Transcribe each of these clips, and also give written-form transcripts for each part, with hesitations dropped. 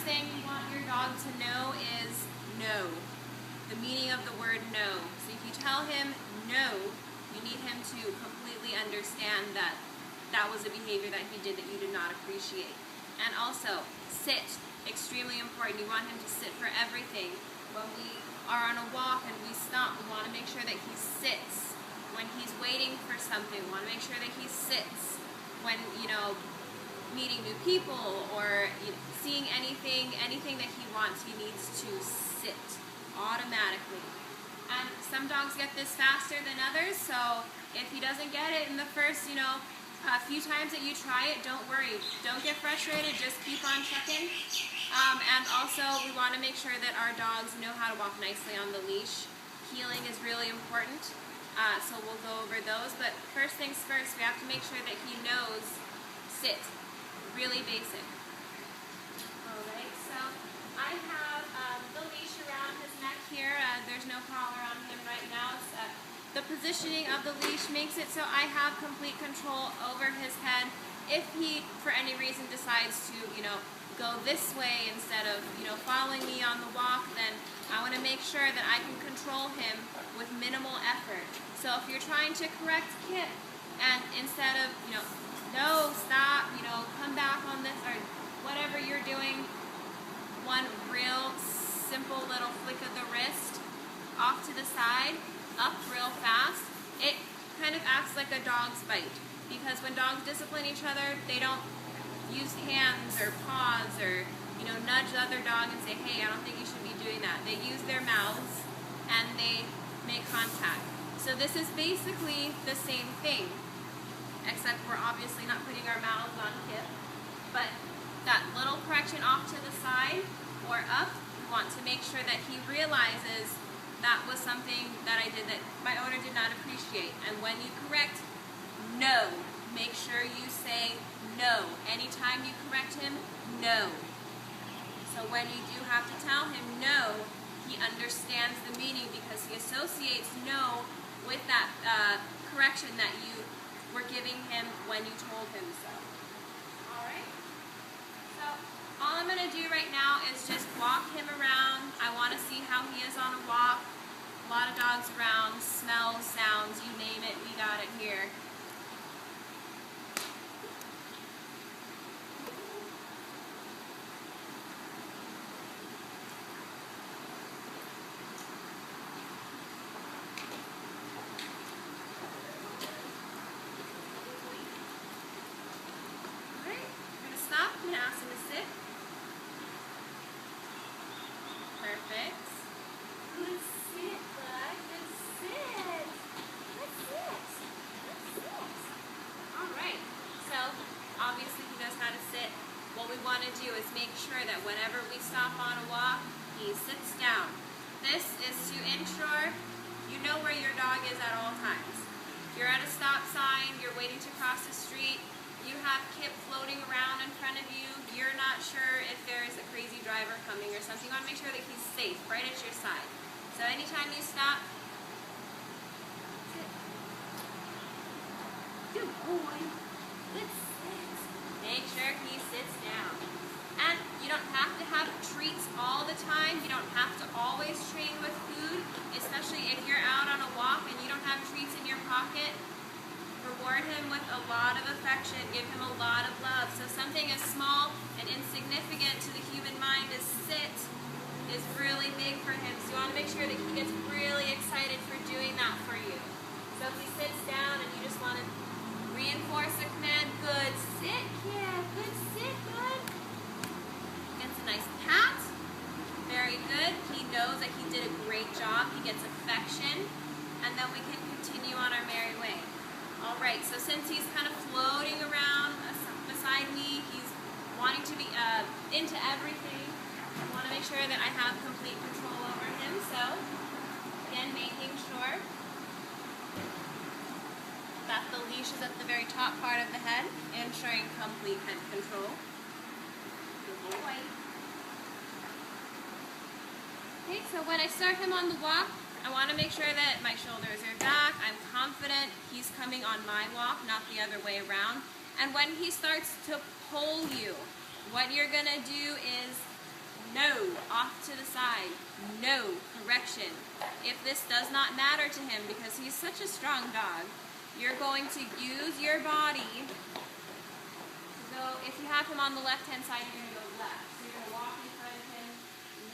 first thing you want your dog to know is no. The meaning of the word no. So if you tell him no, you need him to completely understand that that was a behavior that he did that you did not appreciate. And also, sit. Extremely important. You want him to sit for everything. When we are on a walk and we stop, we want to make sure that he sits. When he's waiting for something, we want to make sure that he sits. When, meeting new people or seeing anything that he wants, he needs to sit automatically. And some dogs get this faster than others, so if he doesn't get it in the first, a few times that you try it, don't worry. Don't get frustrated, just keep on checking. And also, we want to make sure that our dogs know how to walk nicely on the leash. Heeling is really important, so we'll go over those. But first things first, we have to make sure that he knows sit. Really basic. Alright, so I have the leash around his neck here. There's no collar on him right now. The positioning of the leash makes it so I have complete control over his head. If he, for any reason, decides to, go this way instead of, following me on the walk, then I want to make sure that I can control him with minimal effort. So if you're trying to correct Kip, and instead of, no, stop, come back on this, or whatever you're doing, one real simple little flick of the wrist, off to the side, up real fast, it kind of acts like a dog's bite. Because when dogs discipline each other, they don't use hands or paws or, nudge the other dog and say, hey, I don't think you should be doing that. They use their mouths and they make contact. So this is basically the same thing, except we're obviously not putting our mouths on Kip. But that little correction off to the side or up, we want to make sure that he realizes that was something that I did that my owner did not appreciate. And when you correct, no. Make sure you say no. Anytime you correct him, no. So when you do have to tell him no, he understands the meaning because he associates no with that correction that you were giving him when you told him so. Alright? So all I'm going to do right now is just walk him around. I want to see how he is on a walk. A lot of dogs around, smells, sounds, you name it, we got it here. And ask him to sit. Perfect. Good sit, bud. Good sit. Good sit. Good sit. Alright. So, obviously he knows how to sit. What we want to do is make sure that whenever we stop on a walk, he sits down. This is to ensure you know where your dog is at all times. You're at a stop sign, you're waiting to cross the street, you have Kip floating around in front of you, you're not sure if there's a crazy driver coming or something, you want to make sure that he's safe, right at your side. So anytime you stop, sit. Good boy. Good sit. Make sure he sits down. And you don't have to have treats all the time, you don't have to always train with food, especially if you're out on a walk and you don't have treats in your pocket. Reward him with a lot of affection, give him a lot of love. So something as small and insignificant to the human mind as sit is really big for him. So you want to make sure that he gets really excited for doing that for you. So if he sits down and you just want to reinforce the command, good sit, kid, good sit, bud. Gets a nice pat. Very good. He knows that he did a great job. He gets affection. And then we can continue on our merry way. Alright, so since he's kind of floating around beside me, he's wanting to be into everything, I want to make sure that I have complete control over him. So, again, making sure that the leash is at the very top part of the head, ensuring complete head control. Good boy. Okay, so when I start him on the walk, I want to make sure that my shoulders are back. I'm confident he's coming on my walk, not the other way around. And when he starts to pull you, what you're going to do is no, off to the side, no, correction. If this does not matter to him because he's such a strong dog, you're going to use your body. So if you have him on the left-hand side, you're going to go left. So you're going to walk in front of him,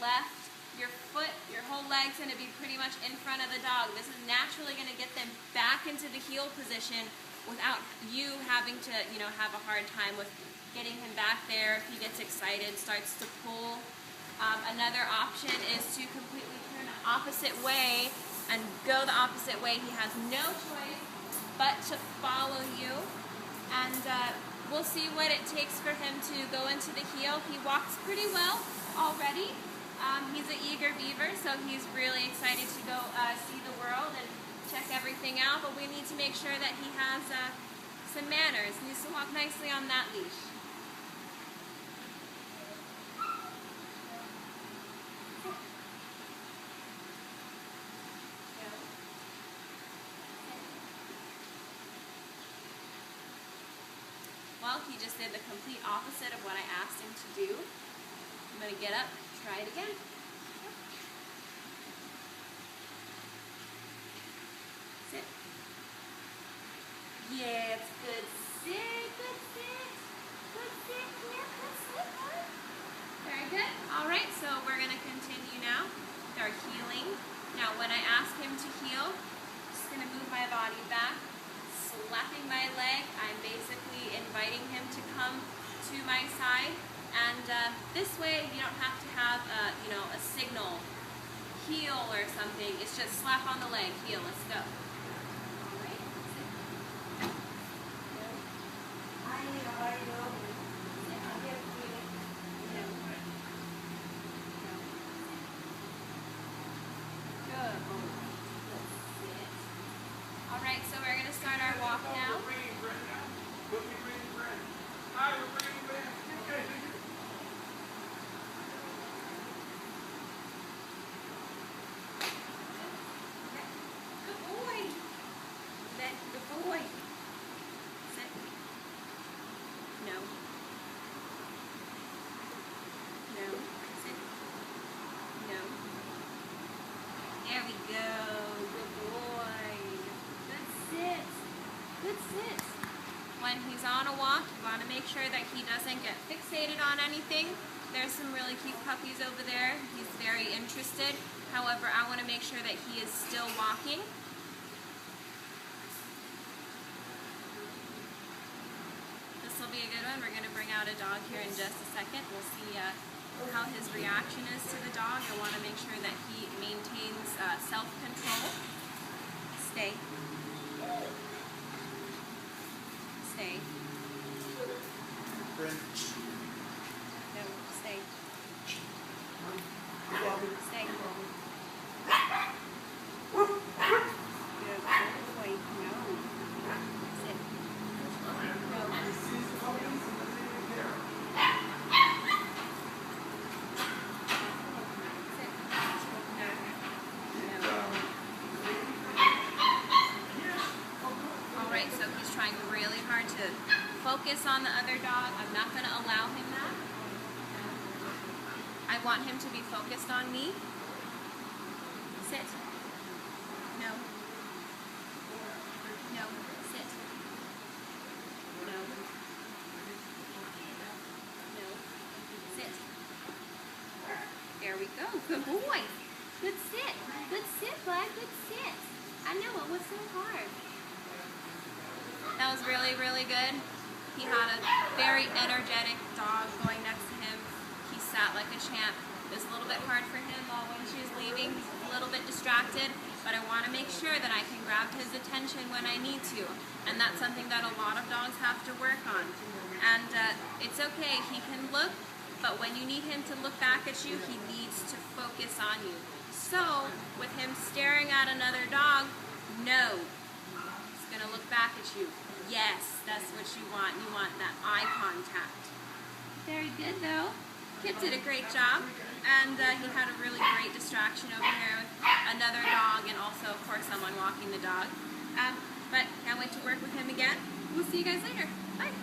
left. Your foot, your whole leg's going to be pretty much in front of the dog. This is naturally going to get them back into the heel position without you having to, have a hard time with getting him back there. If he gets excited, starts to pull. Another option is to completely turn the opposite way and go the opposite way. He has no choice but to follow you. And we'll see what it takes for him to go into the heel. He walks pretty well already. He's an eager beaver, so he's really excited to go see the world and check everything out, but we need to make sure that he has some manners. He needs to walk nicely on that leash. Well, he just did the complete opposite of what I asked him to do. I'm going to get up, try it again. Sit. Yes, good sit, good sit. Good sit, yeah, good sit. Very good. All right, so we're going to continue now with our heeling. Now, when I ask him to heel, I'm just going to move my body back, slapping my leg. I'm basically inviting him to come to my side. And this way, you don't have to have, a signal, heel or something. It's just slap on the leg, heel, let's go. All right. Good. All right, so we're going to start our walk now. Good boy. Sit. No. No. Sit. No. There we go. Good boy. Good sit. Good sit. When he's on a walk, you want to make sure that he doesn't get fixated on anything. There's some really cute puppies over there. He's very interested. However, I want to make sure that he is still walking. This will be a good one. We're going to bring out a dog here in just a second. We'll see how his reaction is to the dog. I want to make sure that he maintains self-control. Stay. Stay. No, stay. Stay. Good boy. No. Sit. No. Alright, so he's trying really hard to focus on the other dog. I'm not going to allow him that. I want him to be focused on me. Sit. No. No. Sit. No. No. Sit. There we go. Good boy. Good sit. Good sit, bud. Good sit. I know, it was so hard. That was really, really good. He had a very energetic dog going next to him. He sat like a champ. It was a little bit hard for him when she was leaving. He's a little bit distracted, but I want to make sure that I can grab his attention when I need to. And that's something that a lot of dogs have to work on. And it's okay, he can look, but when you need him to look back at you, he needs to focus on you. So, with him staring at another dog, no. He's going to look back at you. Yes, that's what you want. You want that eye contact. Very good, though. Kip did a great job, and he had a really great distraction over here with another dog and also, of course, someone walking the dog. But can't wait to work with him again. We'll see you guys later. Bye.